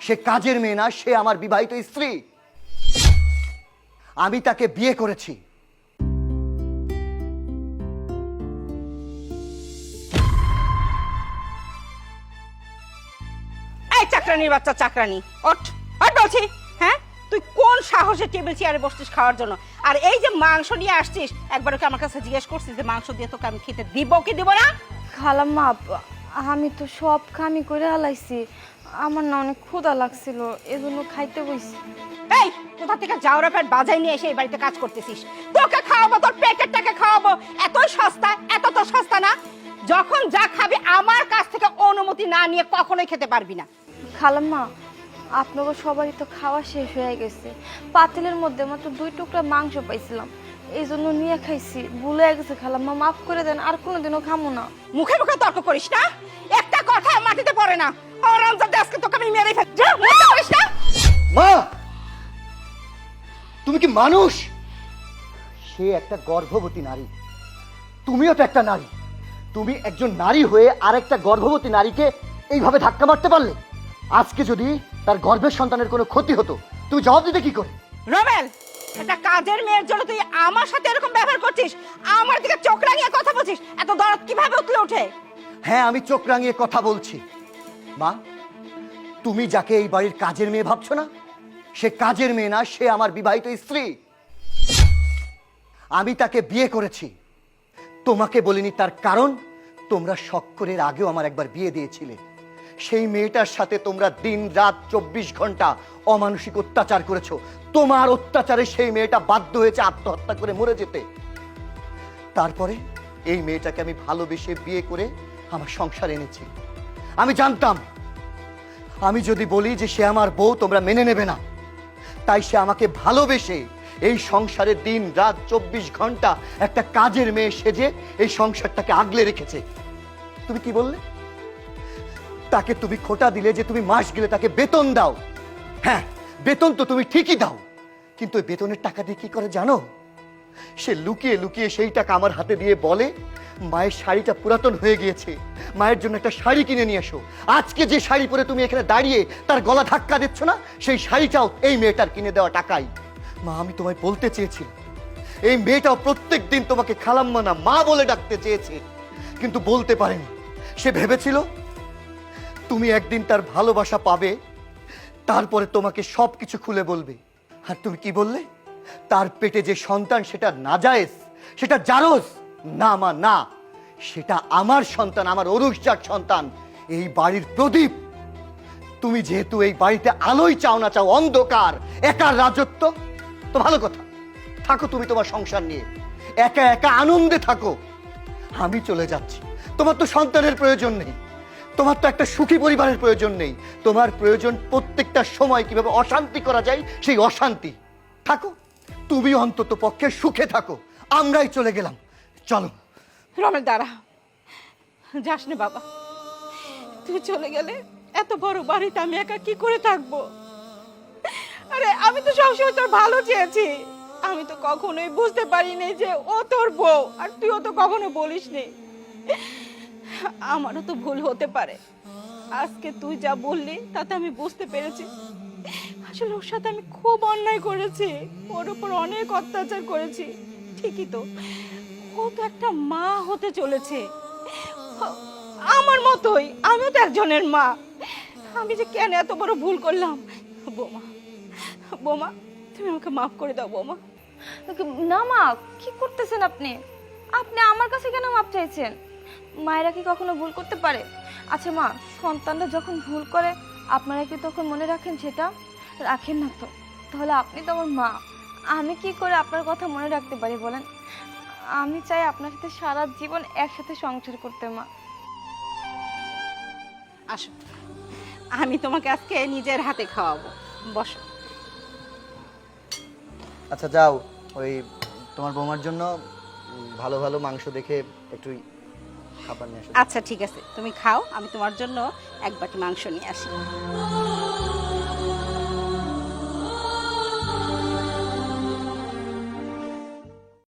সে কাজের মেয়ে না, সে আমার বিবাহিত স্ত্রী। আমি তাকে বিয়ে করেছি। এই চাকরানির বাচ্চা চাকরানি, ওঠ ওঠ বলছি। হ্যাঁ, তুই কোন সাহসে টেবিল চেয়ারে বসছিস খাওয়ার জন্য? আর এই যে মাংস নিয়ে আসছিস, একবারও কি আমার কাছে জিজ্ঞেস করছিস যে মাংস দিয়ে তোকে আমি খেতে দিব কি দিব না? খালাম্মা, আমি তো সব কামি করে হালাইছি। আমার না অনেক ক্ষুধা লাগছিল, এজন্য খাইতে বইছি। এই কোথা থেকে যাওরা পেট বাজাই নিয়ে এসে এই বাড়িতে কাজ করতেছিস? তোকে খাওয়াবো, তোর পেটের টাকা খাওয়াবো, এতই সস্তা? এত তো সস্তা না। যখন যা খাবি আমার কাছ থেকে অনুমতি না নিয়ে কখনোই খেতে পারবি না। খালাম্মা, আপনাকে সবারই তো খাওয়া শেষ হয়ে গেছে। পাতিলের মধ্যে মাত্র 2 টুকরা মাংস পাইছিলাম, এই জন্য নিয়ে খাইছি। ভুলে গেছে খালাম্মা, মাফ করে দেন, আর কোনোদিনও খামো না। মুখে মুখে তর্ক করিস না, একটা কথা মাটিতে পড়ে না। অরঞ্জাদে আজকে তোকে আমি মেরে ফেলব। যা, মুখে করিস না। মা, তুমি কি মানুষ? সে একটা গর্ভবতী নারী, তুমিও তো একটা নারী। তুমি একজন নারী হয়ে আরেকটা গর্ভবতী নারীকে এইভাবে ধাক্কা মারতে পারলে? আজকে যদি তার গর্ভের সন্তানের কোনো ক্ষতি হতো, তুমি জবাব দিতে কি করে? রমেল, একটা কাজের মেয়ের জন্য তুই আমার সাথে এরকম ব্যবহার করছিস, আমার দিকে চোখ রাঙিয়ে কথা বলছিস, এত দরদ কিভাবে উতলে ওঠে? হ্যাঁ, আমি চোখ রাঙিয়ে কথা বলছি। মা, তুমি যাকে এই বাড়ির কাজের মেয়ে ভাবছো না, সে কাজের মেয়ে না, সে আমার বিবাহিত স্ত্রী। আমি তাকে বিয়ে করেছি। তোমাকে বলিনি তার কারণ, তোমরা শক্করের আগেও আমার একবার বিয়ে দিয়েছিলে। সেই মেয়েটার সাথে তোমরা দিন রাত 24 ঘন্টা অমানসিক অত্যাচার করেছো। তোমার অত্যাচারে সেই মেয়েটা বাধ্য হয়েছে আত্মহত্যা করে মরে যেতে। তারপরে এই মেয়েটাকে আমি ভালোবেসে বিয়ে করে আমার সংসার এনেছি। আমি জানতাম আমি যদি বলি যে সে আমার বউ, তোমরা মেনে নেবে না। তাই সে আমাকে ভালোবেসে এই সংসারে দিন রাত 24 ঘন্টা একটা কাজের মেয়ে সেজে এই সংসারটাকে আগলে রেখেছে। তুমি কি বললে? তাকে তুমি খোটা দিলে যে তুমি মাস গেলে তাকে বেতন দাও। হ্যাঁ, বেতন তো তুমি ঠিকই দাও, কিন্তু ওই বেতনের টাকা দিয়ে কি করে জানো? সে লুকিয়ে লুকিয়ে সেই টাকা আমার হাতে দিয়ে বলে, মায়ের শাড়িটা পুরাতন হয়ে গিয়েছে, মায়ের জন্য একটা শাড়ি কিনে নিয়ে এসো। আজকে যে শাড়ি পরে তুমি এখানে দাঁড়িয়ে তার গলা ধাক্কা দিচ্ছ না, সেই শাড়িটাও এই মেয়েটার কিনে দেওয়া টাকাই। মা, আমি তোমায় বলতে চেয়েছিলাম, এই মেয়েটাও প্রত্যেক দিন তোমাকে খালাম্মা না মা বলে ডাকতে চেয়েছে, কিন্তু বলতে পারেনি। সে ভেবেছিল তুমি একদিন তার ভালোবাসা পাবে, তারপরে তোমাকে সবকিছু খুলে বলবে। আর তুমি কি বললে? তার পেটে যে সন্তান সেটা নাজায়েজ, সেটা জারজ। না মা, না, সেটা আমার সন্তান, আমার অরুষজাত সন্তান, এই বাড়ির প্রদীপ। তুমি যেহেতু এই বাড়িতে আলোই চাও না, চাও অন্ধকার, একার রাজত্ব, তো ভালো কথা, থাকো তুমি তোমার সংসার নিয়ে, একা একা আনন্দে থাকো। আমি চলে যাচ্ছি। তোমার তো সন্তানের প্রয়োজন নেই, তোমার তো একটা সুখী পরিবারের প্রয়োজন নেই। তোমার প্রয়োজন প্রত্যেকটা সময় কিভাবে অশান্তি করা যায়, সেই অশান্তি। থাকো, তুমি অন্তত পক্ষে সুখে থাকো। আমরাই চলে গেলাম, চলো। রমেল, দাঁড়া, যাস না বাবা। তুই চলে গেলে এত বড় বাড়িতে আমি একা কি করে থাকবো? আরে আমি তো সবসময় তোর ভালো চেয়েছি। আমি তো কখনোই বুঝতে পারিনি যে ও তোর বউ, আর তুইও তো কখনো বলিসনি। আমারও তো ভুল হতে পারে। আজকে তুই যা বললি তাতে আমি বুঝতে পেরেছি আসলে ওর সাথে আমি খুব অন্যায় করেছি, ওর উপর অনেক অত্যাচার করেছি। ঠিকই তো, ও তো একটা মা হতে চলেছে আমার মতোই। আমিও তো একজনের মা। আমি যে কেন এত বড় ভুল করলাম। বৌমা, বৌমা, তুমি আমাকে মাফ করে দাও বৌমা। না মা, কি করতেছেন আপনি? আপনি আমার কাছে কেন মাপ চাইছেন? মায়েরা কি কখনো ভুল করতে পারে? আচ্ছা মা, সন্তানরা যখন ভুল করে আপনারা কি তখন মনে রাখেন? সেটা রাখেন না তো। তাহলে আপনি তো আমার মা, আমি কি করে আপনার কথা মনে রাখতে পারি বলেন? আমি চাই আপনার সাথে সারা জীবন একসাথে সংসার করতে। মা, আসো, আমি তোমাকে আজকে নিজের হাতে খাওয়াবো। বসো। আচ্ছা যাও, ওই তোমার বৌমার জন্য ভালো ভালো মাংস দেখে একটু খাবার নিয়ে আসো। আচ্ছা ঠিক আছে, তুমি খাও, আমি তোমার জন্য এক বাটি মাংস নিয়ে আসি।